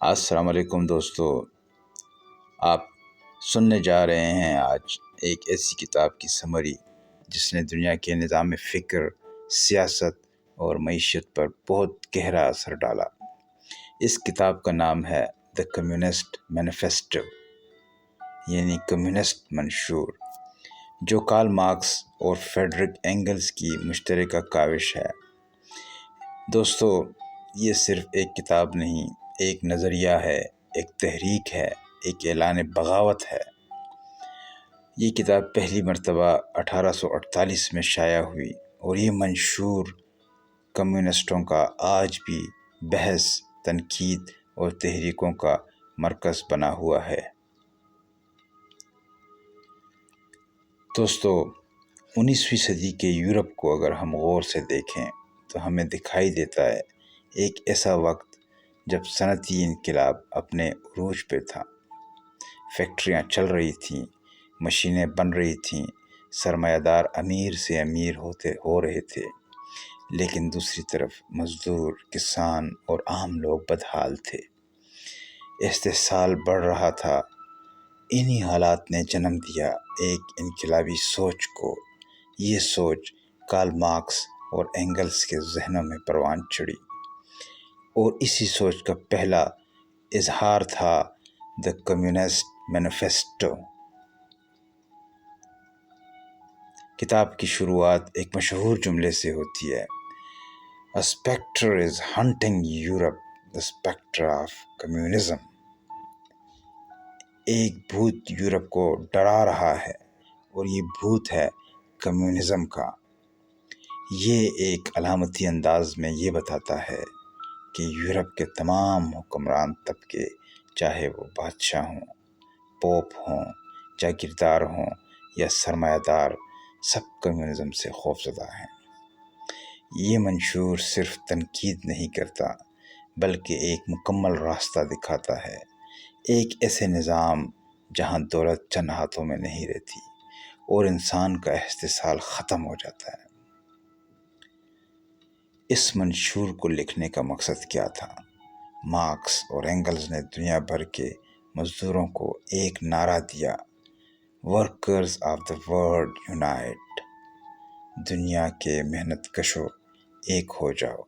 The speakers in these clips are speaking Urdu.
السلام علیکم دوستو، آپ سننے جا رہے ہیں آج ایک ایسی کتاب کی سمری جس نے دنیا کے نظام فکر، سیاست اور معیشت پر بہت گہرا اثر ڈالا۔ اس کتاب کا نام ہے دا کمیونسٹ مینیفیسٹو، یعنی کمیونسٹ منشور، جو کارل مارکس اور فریڈرک اینگلز کی مشترکہ کاوش ہے۔ دوستو، یہ صرف ایک کتاب نہیں، ایک نظریہ ہے، ایک تحریک ہے، ایک اعلان بغاوت ہے۔ یہ کتاب پہلی مرتبہ 1848 میں شائع ہوئی اور یہ منشور کمیونسٹوں کا آج بھی بحث، تنقید اور تحریکوں کا مرکز بنا ہوا ہے۔ دوستو، 19ویں صدی کے یورپ کو اگر ہم غور سے دیکھیں تو ہمیں دکھائی دیتا ہے ایک ایسا وقت جب صنعتی انقلاب اپنے عروج پہ تھا۔ فیکٹریاں چل رہی تھیں، مشینیں بن رہی تھیں، سرمایہ دار امیر سے امیر ہو رہے تھے، لیکن دوسری طرف مزدور، کسان اور عام لوگ بدحال تھے۔ استحصال بڑھ رہا تھا۔ انہی حالات نے جنم دیا ایک انقلابی سوچ کو۔ یہ سوچ کارل مارکس اور اینگلز کے ذہنوں میں پروان چڑھی، اور اسی سوچ کا پہلا اظہار تھا دا کمیونسٹ مینیفیسٹو۔ کتاب کی شروعات ایک مشہور جملے سے ہوتی ہے: A spectre is hunting Europe, the spectre of communism۔ ایک بھوت یورپ کو ڈرا رہا ہے اور یہ بھوت ہے کمیونزم کا۔ یہ ایک علامتی انداز میں یہ بتاتا ہے کہ یورپ کے تمام حکمران طبقے، چاہے وہ بادشاہ ہوں، پوپ ہوں، جاگیردار ہوں یا سرمایہ دار، سب کمیونزم سے خوفزدہ ہیں۔ یہ منشور صرف تنقید نہیں کرتا بلکہ ایک مکمل راستہ دکھاتا ہے، ایک ایسے نظام جہاں دولت چند ہاتھوں میں نہیں رہتی اور انسان کا استحصال ختم ہو جاتا ہے۔ اس منشور کو لکھنے کا مقصد کیا تھا؟ مارکس اور اینگلز نے دنیا بھر کے مزدوروں کو ایک نعرہ دیا: workers of the world unite, دنیا کے محنت کشوں ایک ہو جاؤ۔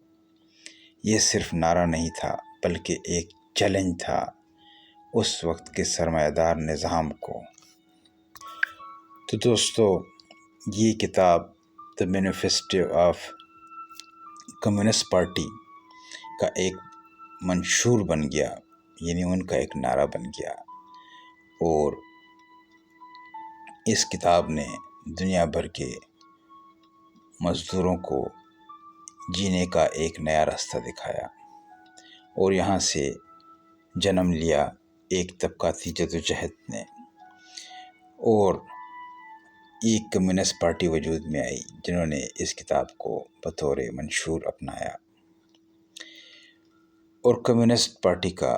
یہ صرف نعرہ نہیں تھا بلکہ ایک چیلنج تھا اس وقت کے سرمایہ دار نظام کو۔ تو دوستو، یہ کتاب دا مینیفیسٹو آف کمیونسٹ پارٹی کا ایک منشور بن گیا، یعنی ان کا ایک نعرہ بن گیا، اور اس کتاب نے دنیا بھر کے مزدوروں کو جینے کا ایک نیا راستہ دکھایا، اور یہاں سے جنم لیا ایک طبقاتی جدوجہد نے، اور ایک کمیونسٹ پارٹی وجود میں آئی جنہوں نے اس کتاب کو بطور منشور اپنایا۔ اور کمیونسٹ پارٹی کا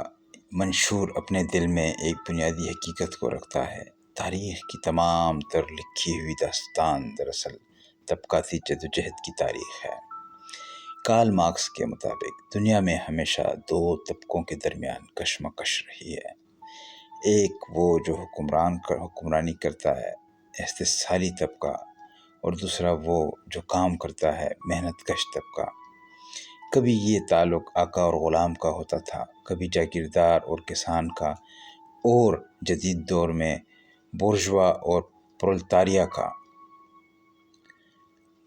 منشور اپنے دل میں ایک بنیادی حقیقت کو رکھتا ہے: تاریخ کی تمام تر لکھی ہوئی داستان دراصل طبقاتی جدوجہد کی تاریخ ہے۔ کارل مارکس کے مطابق دنیا میں ہمیشہ دو طبقوں کے درمیان کشمکش رہی ہے، ایک وہ جو حکمرانی کرتا ہے، استحصالی طبقہ، اور دوسرا وہ جو کام کرتا ہے، محنت کش طبقہ۔ کبھی یہ تعلق آقا اور غلام کا ہوتا تھا، کبھی جاگیردار اور کسان کا، اور جدید دور میں بورژوا اور پرولتاریہ کا۔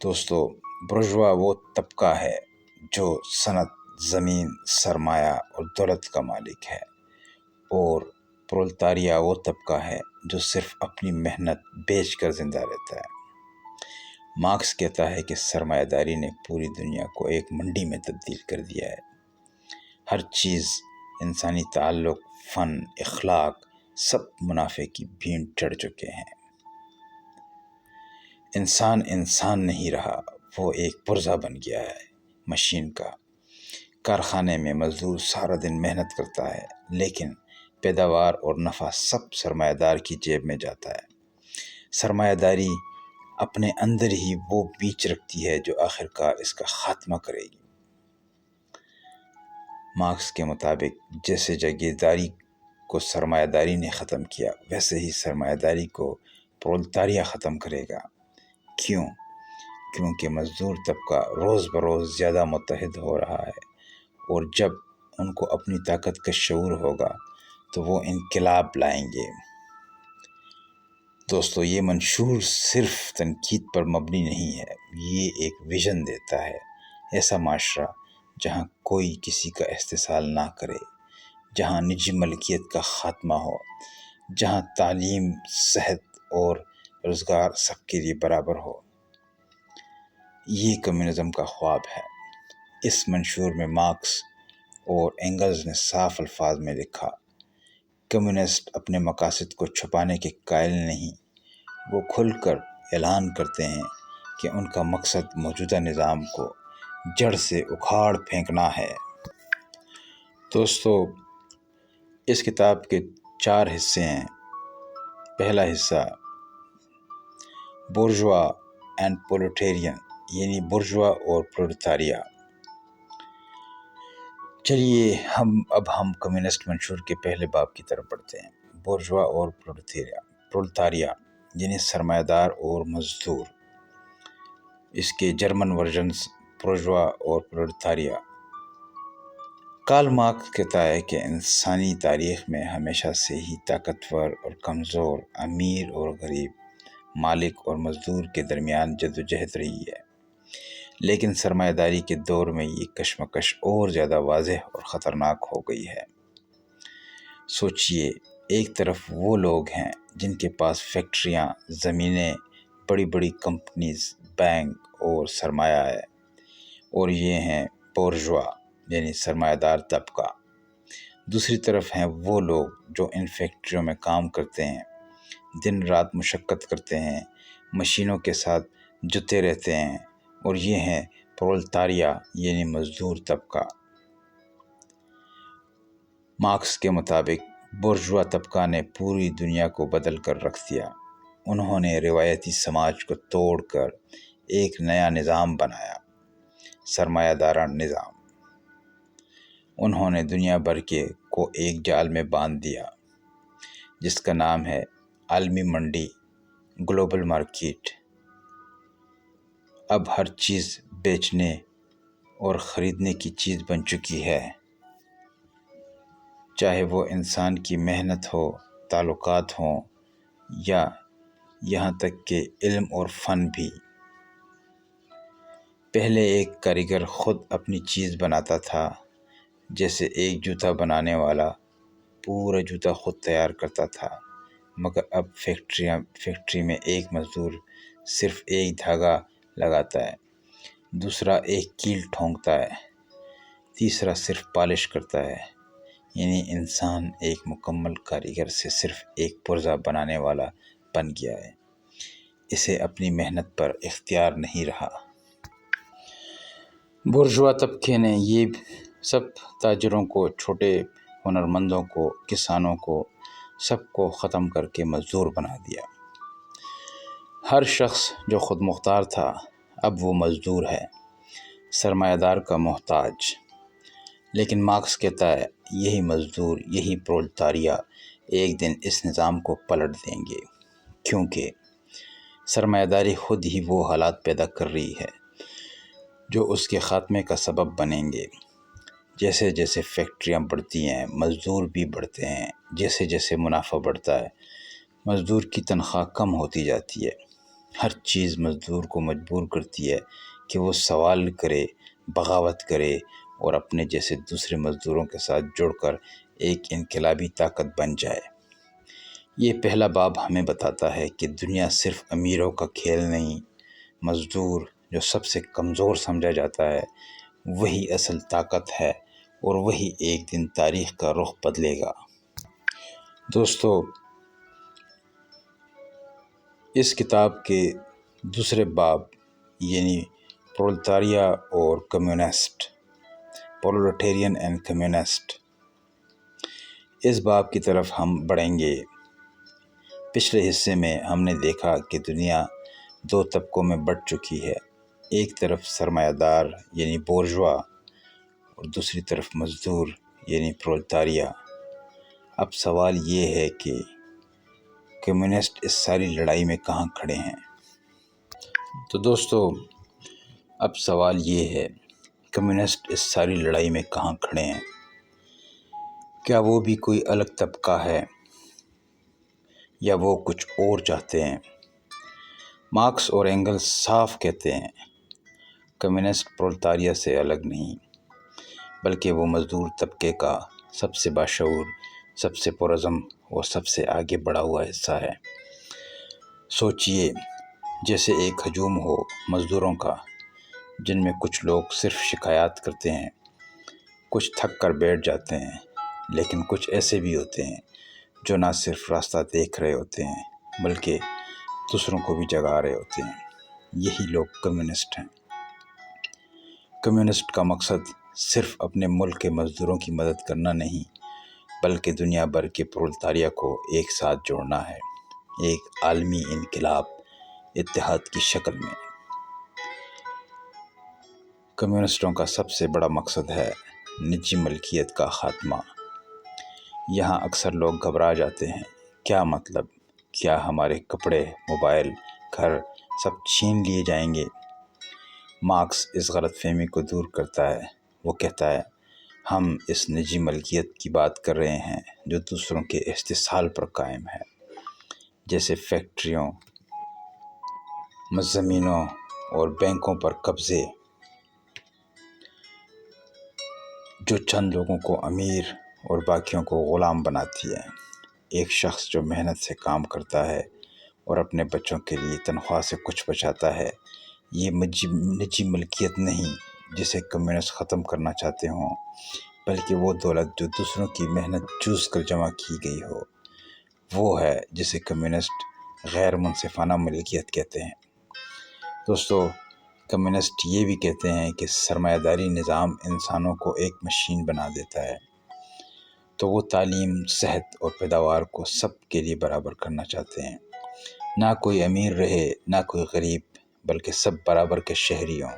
دوستو، بورژوا وہ طبقہ ہے جو صنعت، زمین، سرمایہ اور دولت کا مالک ہے، اور پرولتاریہ وہ طبقہ ہے جو صرف اپنی محنت بیچ کر زندہ رہتا ہے۔ مارکس کہتا ہے کہ سرمایہ داری نے پوری دنیا کو ایک منڈی میں تبدیل کر دیا ہے۔ ہر چیز، انسانی تعلق، فن، اخلاق، سب منافع کی بھینٹ چڑھ چکے ہیں۔ انسان نہیں رہا، وہ ایک پرزہ بن گیا ہے، مشین کا۔ کارخانے میں مزدور سارا دن محنت کرتا ہے، لیکن پیداوار اور نفع سب سرمایہ دار کی جیب میں جاتا ہے۔ سرمایہ داری اپنے اندر ہی وہ بیج رکھتی ہے جو آخرکار اس کا خاتمہ کرے گی۔ مارکس کے مطابق جیسے جاگیرداری کو سرمایہ داری نے ختم کیا، ویسے ہی سرمایہ داری کو پرولتاریہ ختم کرے گا۔ کیوں؟ کیونکہ مزدور طبقہ روز بروز زیادہ متحد ہو رہا ہے، اور جب ان کو اپنی طاقت کا شعور ہوگا تو وہ انقلاب لائیں گے۔ دوستو، یہ منشور صرف تنقید پر مبنی نہیں ہے، یہ ایک ویژن دیتا ہے۔ ایسا معاشرہ جہاں کوئی کسی کا استحصال نہ کرے، جہاں نجی ملکیت کا خاتمہ ہو، جہاں تعلیم، صحت اور روزگار سب کے لیے برابر ہو۔ یہ کمیونزم کا خواب ہے۔ اس منشور میں مارکس اور اینگلز نے صاف الفاظ میں لکھا، کمیونسٹ اپنے مقاصد کو چھپانے کے قائل نہیں، وہ کھل کر اعلان کرتے ہیں کہ ان کا مقصد موجودہ نظام کو جڑ سے اکھاڑ پھینکنا ہے۔ دوستو، اس کتاب کے 4 حصے ہیں۔ پہلا حصہ بورژوا اینڈ پرولٹیرین، یعنی برجوا اور پرولتاریہ۔ چلیے اب ہم کمیونسٹ منشور کے پہلے باب کی طرف بڑھتے ہیں۔ بورژوا اور پرولتاریہ یعنی سرمایہ دار اور مزدور۔ اس کے جرمن ورژنز بورژوا اور پرولتاریہ۔ کارل مارکس کہتا ہے کہ انسانی تاریخ میں ہمیشہ سے ہی طاقتور اور کمزور، امیر اور غریب، مالک اور مزدور کے درمیان جدوجہد رہی ہے، لیکن سرمایہ داری کے دور میں یہ کشمکش اور زیادہ واضح اور خطرناک ہو گئی ہے۔ سوچئے، ایک طرف وہ لوگ ہیں جن کے پاس فیکٹریاں، زمینیں، بڑی بڑی کمپنیز، بینک اور سرمایہ ہے، اور یہ ہیں بورژوا یعنی سرمایہ دار طبقہ۔ دوسری طرف ہیں وہ لوگ جو ان فیکٹریوں میں کام کرتے ہیں، دن رات مشقت کرتے ہیں، مشینوں کے ساتھ جتے رہتے ہیں، اور یہ ہیں پرولتاریہ یعنی مزدور طبقہ۔ مارکس کے مطابق بورژوا طبقہ نے پوری دنیا کو بدل کر رکھ دیا۔ انہوں نے روایتی سماج کو توڑ کر ایک نیا نظام بنایا، سرمایہ دارانہ نظام۔ انہوں نے دنیا بھر کو ایک جال میں باندھ دیا جس کا نام ہے عالمی منڈی، گلوبل مارکیٹ۔ اب ہر چیز بیچنے اور خریدنے کی چیز بن چکی ہے، چاہے وہ انسان کی محنت ہو، تعلقات ہوں، یا یہاں تک کہ علم اور فن بھی۔ پہلے ایک کاریگر خود اپنی چیز بناتا تھا، جیسے ایک جوتا بنانے والا پورا جوتا خود تیار کرتا تھا، مگر اب فیکٹری میں ایک مزدور صرف ایک دھاگا لگاتا ہے، دوسرا ایک کیل ٹھونکتا ہے، تیسرا صرف پالش کرتا ہے۔ یعنی انسان ایک مکمل کاریگر سے صرف ایک پرزہ بنانے والا بن گیا ہے، اسے اپنی محنت پر اختیار نہیں رہا۔ بورژوا طبقے نے یہ سب تاجروں کو، چھوٹے ہنرمندوں کو، کسانوں کو، سب کو ختم کر کے مزدور بنا دیا۔ ہر شخص جو خود مختار تھا اب وہ مزدور ہے، سرمایہ دار کا محتاج۔ لیکن مارکس کہتا ہے یہی مزدور، یہی پرولتاریہ ایک دن اس نظام کو پلٹ دیں گے، کیونکہ سرمایہ داری خود ہی وہ حالات پیدا کر رہی ہے جو اس کے خاتمے کا سبب بنیں گے۔ جیسے جیسے فیکٹریاں بڑھتی ہیں، مزدور بھی بڑھتے ہیں۔ جیسے جیسے منافع بڑھتا ہے، مزدور کی تنخواہ کم ہوتی جاتی ہے۔ ہر چیز مزدور کو مجبور کرتی ہے کہ وہ سوال کرے، بغاوت کرے اور اپنے جیسے دوسرے مزدوروں کے ساتھ جڑ کر ایک انقلابی طاقت بن جائے۔ یہ پہلا باب ہمیں بتاتا ہے کہ دنیا صرف امیروں کا کھیل نہیں، مزدور جو سب سے کمزور سمجھا جاتا ہے وہی اصل طاقت ہے، اور وہی ایک دن تاریخ کا رخ بدلے گا۔ دوستو، اس کتاب کے دوسرے باب یعنی پرولتاریہ اور کمیونسٹ، پرولٹیرین اینڈ کمیونسٹ، اس باب کی طرف ہم بڑھیں گے۔ پچھلے حصے میں ہم نے دیکھا کہ دنیا 2 طبقوں میں بٹ چکی ہے، ایک طرف سرمایہ دار یعنی بورژوا، اور دوسری طرف مزدور یعنی پرولتاریہ۔ اب سوال یہ ہے کہ کمیونسٹ اس ساری لڑائی میں کہاں کھڑے ہیں؟ تو دوستو، اب سوال یہ ہے، کمیونسٹ اس ساری لڑائی میں کہاں کھڑے ہیں؟ کیا وہ بھی کوئی الگ طبقہ ہے یا وہ کچھ اور چاہتے ہیں؟ مارکس اور اینگلز صاف کہتے ہیں، کمیونسٹ پرولتاریہ سے الگ نہیں، بلکہ وہ مزدور طبقے کا سب سے باشعور، سب سے پرعزم اور سب سے آگے بڑھا ہوا حصہ ہے۔ سوچئے، جیسے ایک ہجوم ہو مزدوروں کا، جن میں کچھ لوگ صرف شکایات کرتے ہیں، کچھ تھک کر بیٹھ جاتے ہیں، لیکن کچھ ایسے بھی ہوتے ہیں جو نہ صرف راستہ دیکھ رہے ہوتے ہیں بلکہ دوسروں کو بھی جگا رہے ہوتے ہیں۔ یہی لوگ کمیونسٹ ہیں۔ کمیونسٹ کا مقصد صرف اپنے ملک کے مزدوروں کی مدد کرنا نہیں، بلکہ دنیا بھر کے پرولتاریہ کو ایک ساتھ جوڑنا ہے، ایک عالمی انقلاب، اتحاد کی شکل میں۔ کمیونسٹوں کا سب سے بڑا مقصد ہے نجی ملکیت کا خاتمہ۔ یہاں اکثر لوگ گھبرا جاتے ہیں، کیا مطلب؟ کیا ہمارے کپڑے، موبائل، گھر سب چھین لیے جائیں گے؟ مارکس اس غلط فہمی کو دور کرتا ہے۔ وہ کہتا ہے، ہم اس نجی ملکیت کی بات کر رہے ہیں جو دوسروں کے استحصال پر قائم ہے، جیسے فیکٹریوں، زمینوں اور بینکوں پر قبضے، جو چند لوگوں کو امیر اور باقیوں کو غلام بناتی ہے۔ ایک شخص جو محنت سے کام کرتا ہے اور اپنے بچوں کے لیے تنخواہ سے کچھ بچاتا ہے، یہ نجی ملکیت نہیں جسے کمیونسٹ ختم کرنا چاہتے ہوں، بلکہ وہ دولت جو دوسروں کی محنت چوس کر جمع کی گئی ہو، وہ ہے جسے کمیونسٹ غیر منصفانہ ملکیت کہتے ہیں۔ دوستو، کمیونسٹ یہ بھی کہتے ہیں کہ سرمایہ داری نظام انسانوں کو ایک مشین بنا دیتا ہے، تو وہ تعلیم، صحت اور پیداوار کو سب کے لیے برابر کرنا چاہتے ہیں۔ نہ کوئی امیر رہے، نہ کوئی غریب، بلکہ سب برابر کے شہری ہوں۔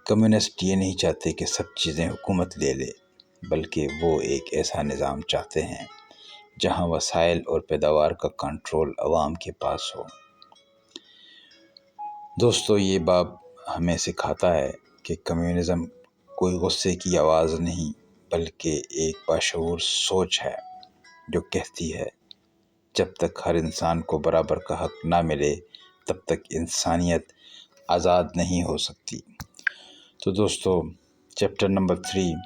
کمیونسٹ یہ نہیں چاہتے کہ سب چیزیں حکومت لے لے، بلکہ وہ ایک ایسا نظام چاہتے ہیں جہاں وسائل اور پیداوار کا کنٹرول عوام کے پاس ہو۔ دوستو، یہ باب ہمیں سکھاتا ہے کہ کمیونزم کوئی غصے کی آواز نہیں، بلکہ ایک باشعور سوچ ہے جو کہتی ہے، جب تک ہر انسان کو برابر کا حق نہ ملے، تب تک انسانیت آزاد نہیں ہو سکتی۔ تو دوستو، چیپٹر نمبر 3،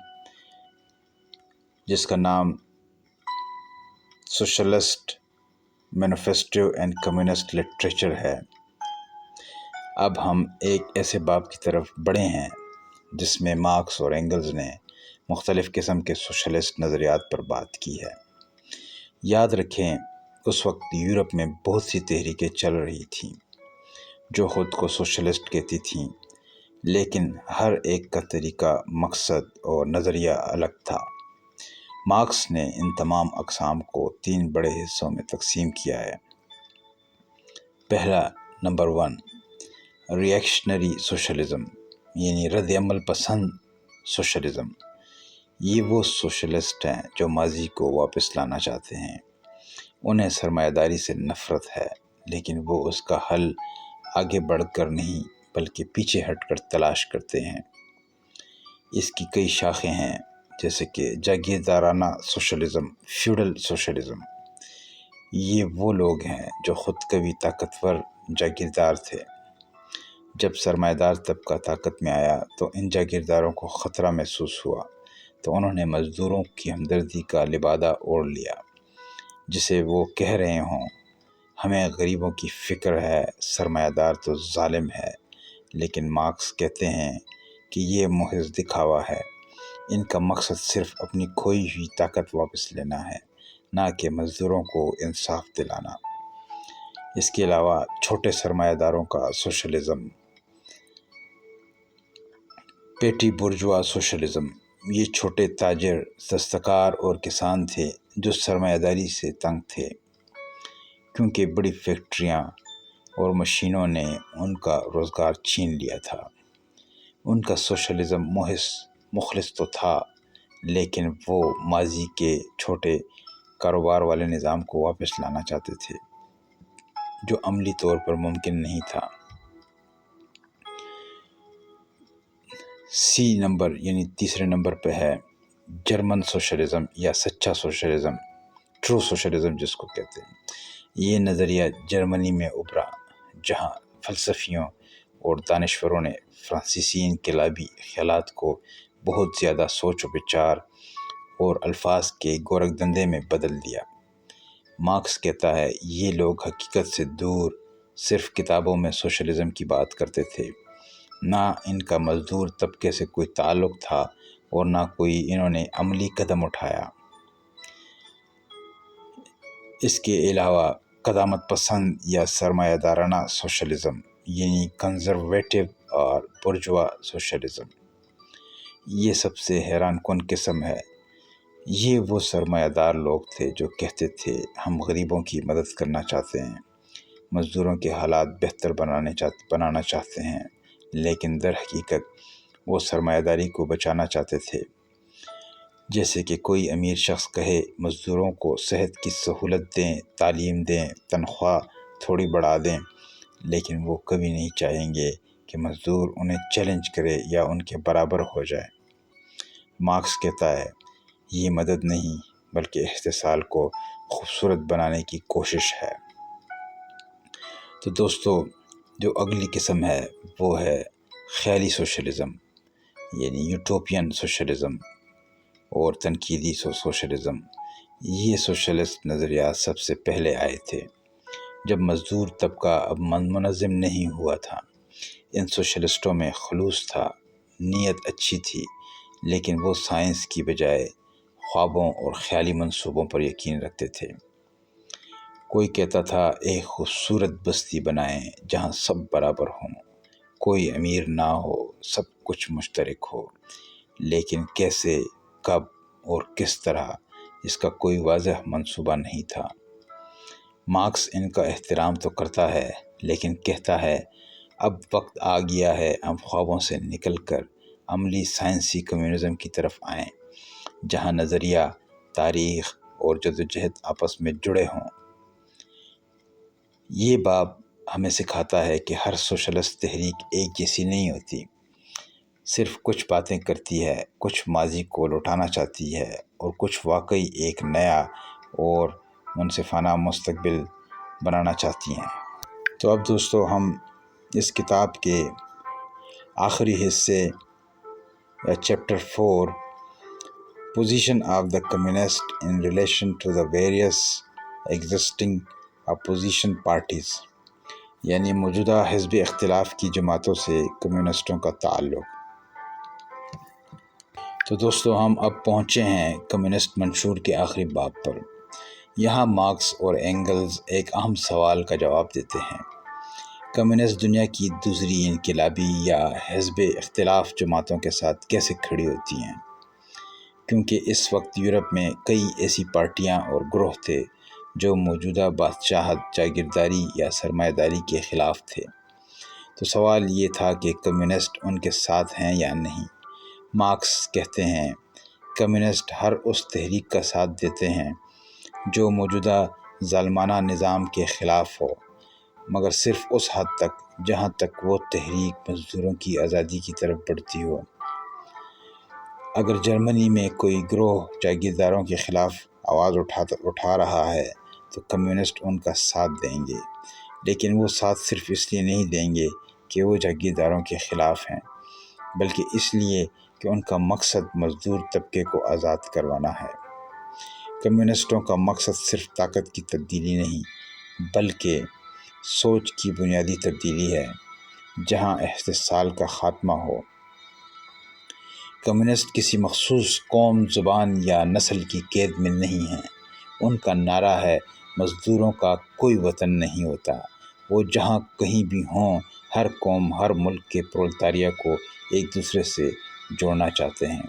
جس کا نام socialist manifesto and communist literature ہے، اب ہم ایک ایسے باب کی طرف بڑھے ہیں جس میں مارکس اور اینگلز نے مختلف قسم کے سوشلسٹ نظریات پر بات کی ہے۔ یاد رکھیں، اس وقت یورپ میں بہت سی تحریکیں چل رہی تھیں جو خود کو سوشلسٹ کہتی تھیں، لیکن ہر ایک کا طریقہ، مقصد اور نظریہ الگ تھا۔ مارکس نے ان تمام اقسام کو 3 بڑے حصوں میں تقسیم کیا ہے۔ پہلا، نمبر 1، ری ایکشنری سوشلزم، یعنی رد عمل پسند سوشلزم۔ یہ وہ سوشلسٹ ہیں جو ماضی کو واپس لانا چاہتے ہیں۔ انہیں سرمایہ داری سے نفرت ہے، لیکن وہ اس کا حل آگے بڑھ کر نہیں بلکہ پیچھے ہٹ کر تلاش کرتے ہیں۔ اس کی کئی شاخیں ہیں، جیسے کہ جاگیردارانہ سوشلزم، فیوڈل سوشلزم۔ یہ وہ لوگ ہیں جو خود کبھی طاقتور جاگیردار تھے۔ جب سرمایہ دار طبقہ طاقت میں آیا تو ان جاگیرداروں کو خطرہ محسوس ہوا، تو انہوں نے مزدوروں کی ہمدردی کا لبادہ اوڑھ لیا، جسے وہ کہہ رہے ہوں، ہمیں غریبوں کی فکر ہے، سرمایہ دار تو ظالم ہے۔ لیکن مارکس کہتے ہیں کہ یہ محض دکھاوا ہے، ان کا مقصد صرف اپنی کھوئی ہوئی طاقت واپس لینا ہے، نہ کہ مزدوروں کو انصاف دلانا۔ اس کے علاوہ چھوٹے سرمایہ داروں کا سوشلزم، پیٹی بورژوا سوشلزم، یہ چھوٹے تاجر، دستکار اور کسان تھے جو سرمایہ داری سے تنگ تھے، کیونکہ بڑی فیکٹریاں اور مشینوں نے ان کا روزگار چھین لیا تھا۔ ان کا سوشلزم محض مخلص تو تھا، لیکن وہ ماضی کے چھوٹے کاروبار والے نظام کو واپس لانا چاہتے تھے جو عملی طور پر ممکن نہیں تھا۔ یعنی تیسرے نمبر پہ ہے جرمن سوشلزم یا سچا سوشلزم، ٹرو سوشلزم جس کو کہتے ہیں۔ یہ نظریہ جرمنی میں ابھرا جہاں فلسفیوں اور دانشوروں نے فرانسیسی انقلابی خیالات کو بہت زیادہ سوچ و بچار اور الفاظ کے گورکھ دندے میں بدل دیا۔ مارکس کہتا ہے یہ لوگ حقیقت سے دور صرف کتابوں میں سوشلزم کی بات کرتے تھے، نہ ان کا مزدور طبقے سے کوئی تعلق تھا اور نہ کوئی انہوں نے عملی قدم اٹھایا۔ اس کے علاوہ قدامت پسند یا سرمایہ دارانہ سوشلزم یعنی کنزرویٹو اور برجوا سوشلزم، یہ سب سے حیران کن قسم ہے۔ یہ وہ سرمایہ دار لوگ تھے جو کہتے تھے ہم غریبوں کی مدد کرنا چاہتے ہیں، مزدوروں کے حالات بہتر بنانا چاہتے ہیں، لیکن در حقیقت وہ سرمایہ داری کو بچانا چاہتے تھے۔ جیسے کہ کوئی امیر شخص کہے مزدوروں کو صحت کی سہولت دیں، تعلیم دیں، تنخواہ تھوڑی بڑھا دیں، لیکن وہ کبھی نہیں چاہیں گے کہ مزدور انہیں چیلنج کرے یا ان کے برابر ہو جائے۔ مارکس کہتا ہے یہ مدد نہیں بلکہ استحصال کو خوبصورت بنانے کی کوشش ہے۔ تو دوستو، جو اگلی قسم ہے وہ ہے خیالی سوشلزم یعنی یوٹوپین سوشلزم اور تنقیدی سوشلزم۔ یہ سوشلسٹ نظریات سب سے پہلے آئے تھے جب مزدور طبقہ اب منظم نہیں ہوا تھا۔ ان سوشلسٹوں میں خلوص تھا، نیت اچھی تھی، لیکن وہ سائنس کی بجائے خوابوں اور خیالی منصوبوں پر یقین رکھتے تھے۔ کوئی کہتا تھا ایک خوبصورت بستی بنائیں جہاں سب برابر ہوں، کوئی امیر نہ ہو، سب کچھ مشترک ہو، لیکن کیسے، کب اور کس طرح اس کا کوئی واضح منصوبہ نہیں تھا۔ مارکس ان کا احترام تو کرتا ہے، لیکن کہتا ہے اب وقت آ گیا ہے ہم خوابوں سے نکل کر عملی سائنسی کمیونزم کی طرف آئیں، جہاں نظریہ، تاریخ اور جدوجہد آپس میں جڑے ہوں۔ یہ باب ہمیں سکھاتا ہے کہ ہر سوشلسٹ تحریک ایک جیسی نہیں ہوتی، صرف کچھ باتیں کرتی ہے، کچھ ماضی کو لوٹانا چاہتی ہے اور کچھ واقعی ایک نیا اور منصفانہ مستقبل بنانا چاہتی ہیں۔ تو اب دوستو، ہم اس کتاب کے آخری حصے chapter 4 position of the communist in relation to the various existing opposition parties یعنی موجودہ حزب اختلاف کی جماعتوں سے کمیونسٹوں کا تعلق۔ تو دوستو، ہم اب پہنچے ہیں کمیونسٹ منشور کے آخری باب پر۔ یہاں مارکس اور اینگلز ایک اہم سوال کا جواب دیتے ہیں، کمیونسٹ دنیا کی دوسری انقلابی یا حزب اختلاف جماعتوں کے ساتھ کیسے کھڑی ہوتی ہیں، کیونکہ اس وقت یورپ میں کئی ایسی پارٹیاں اور گروہ تھے جو موجودہ بادشاہت، جاگیرداری یا سرمایہ داری کے خلاف تھے۔ تو سوال یہ تھا کہ کمیونسٹ ان کے ساتھ ہیں یا نہیں۔ مارکس کہتے ہیں کمیونسٹ ہر اس تحریک کا ساتھ دیتے ہیں جو موجودہ ظالمانہ نظام کے خلاف ہو، مگر صرف اس حد تک جہاں تک وہ تحریک مزدوروں کی آزادی کی طرف بڑھتی ہو۔ اگر جرمنی میں کوئی گروہ جاگیرداروں کے خلاف آواز اٹھا رہا ہے تو کمیونسٹ ان کا ساتھ دیں گے، لیکن وہ ساتھ صرف اس لیے نہیں دیں گے کہ وہ جاگیرداروں کے خلاف ہیں، بلکہ اس لیے کہ ان کا مقصد مزدور طبقے کو آزاد کروانا ہے۔ کمیونسٹوں کا مقصد صرف طاقت کی تبدیلی نہیں بلکہ سوچ کی بنیادی تبدیلی ہے، جہاں استحصال کا خاتمہ ہو۔ کمیونسٹ کسی مخصوص قوم، زبان یا نسل کی قید میں نہیں ہیں۔ ان کا نعرہ ہے مزدوروں کا کوئی وطن نہیں ہوتا، وہ جہاں کہیں بھی ہوں، ہر قوم، ہر ملک کے پرولتاریہ کو ایک دوسرے سے جوڑنا چاہتے ہیں۔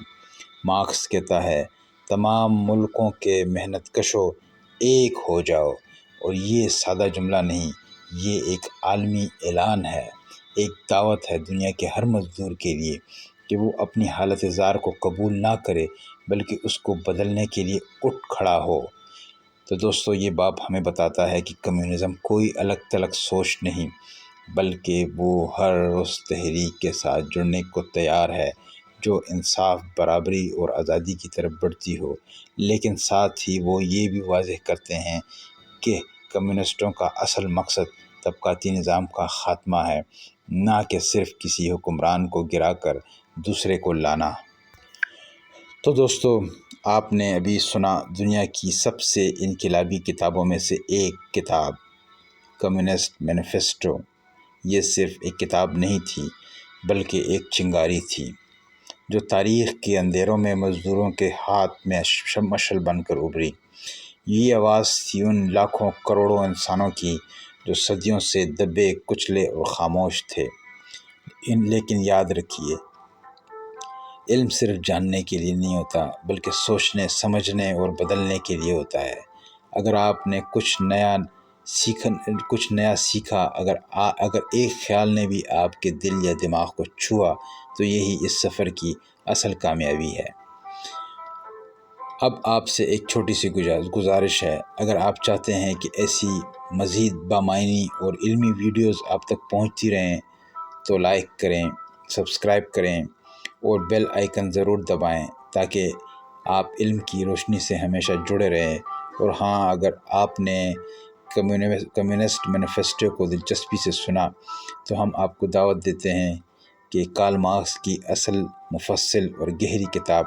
مارکس کہتا ہے تمام ملکوں کے محنت کشوں ایک ہو جاؤ، اور یہ سادہ جملہ نہیں، یہ ایک عالمی اعلان ہے، ایک دعوت ہے دنیا کے ہر مزدور کے لیے کہ وہ اپنی حالت زار کو قبول نہ کرے بلکہ اس کو بدلنے کے لیے اٹھ کھڑا ہو۔ تو دوستو، یہ باب ہمیں بتاتا ہے کہ کمیونزم کوئی الگ تلگ سوچ نہیں، بلکہ وہ ہر اس تحریک کے ساتھ جڑنے کو تیار ہے جو انصاف، برابری اور آزادی کی طرف بڑھتی ہو، لیکن ساتھ ہی وہ یہ بھی واضح کرتے ہیں کہ کمیونسٹوں کا اصل مقصد طبقاتی نظام کا خاتمہ ہے، نہ کہ صرف کسی حکمران کو گرا کر دوسرے کو لانا۔ تو دوستو، آپ نے ابھی سنا دنیا کی سب سے انقلابی کتابوں میں سے ایک کتاب کمیونسٹ مینیفیسٹو۔ یہ صرف ایک کتاب نہیں تھی بلکہ ایک چنگاری تھی جو تاریخ کے اندھیروں میں مزدوروں کے ہاتھ میں مشعل بن کر ابھری۔ یہ آواز تھی ان لاکھوں کروڑوں انسانوں کی جو صدیوں سے دبے، کچلے اور خاموش تھے۔ لیکن یاد رکھیے، علم صرف جاننے کے لیے نہیں ہوتا بلکہ سوچنے، سمجھنے اور بدلنے کے لیے ہوتا ہے۔ اگر آپ نے کچھ نیا سیکھا، اگر ایک خیال نے بھی آپ کے دل یا دماغ کو چھوا، تو یہی اس سفر کی اصل کامیابی ہے۔ اب آپ سے ایک چھوٹی سی گزارش ہے، اگر آپ چاہتے ہیں کہ ایسی مزید بامعنی اور علمی ویڈیوز آپ تک پہنچتی رہیں تو لائک کریں، سبسکرائب کریں اور بیل آئیکن ضرور دبائیں تاکہ آپ علم کی روشنی سے ہمیشہ جڑے رہیں۔ اور ہاں، اگر آپ نے کمیونسٹ مینیفیسٹو کو دلچسپی سے سنا تو ہم آپ کو دعوت دیتے ہیں کہ کارل مارکس کی اصل، مفصل اور گہری کتاب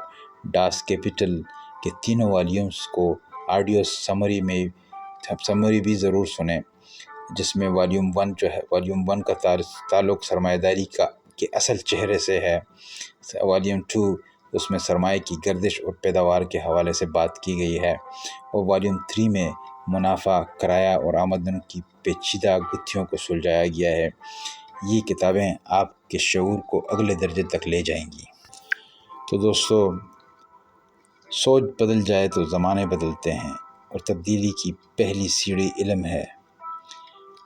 ڈاس کیپیٹل کے تینوں والیومز کو آڈیو سمری بھی ضرور سنیں، جس میں والیوم 1 کا تعلق سرمایہ داری کے اصل چہرے سے ہے، والیوم 2 اس میں سرمایہ کی گردش اور پیداوار کے حوالے سے بات کی گئی ہے، اور والیوم 3 میں منافع، کرایہ اور آمدن کی پیچیدہ گتھیوں کو سلجھایا گیا ہے۔ یہ کتابیں آپ کے شعور کو اگلے درجے تک لے جائیں گی۔ تو دوستو، سوچ بدل جائے تو زمانے بدلتے ہیں، اور تبدیلی کی پہلی سیڑھی علم ہے۔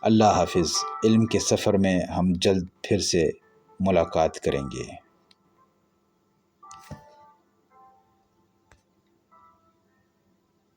اللہ حافظ۔ علم کے سفر میں ہم جلد پھر سے ملاقات کریں گے۔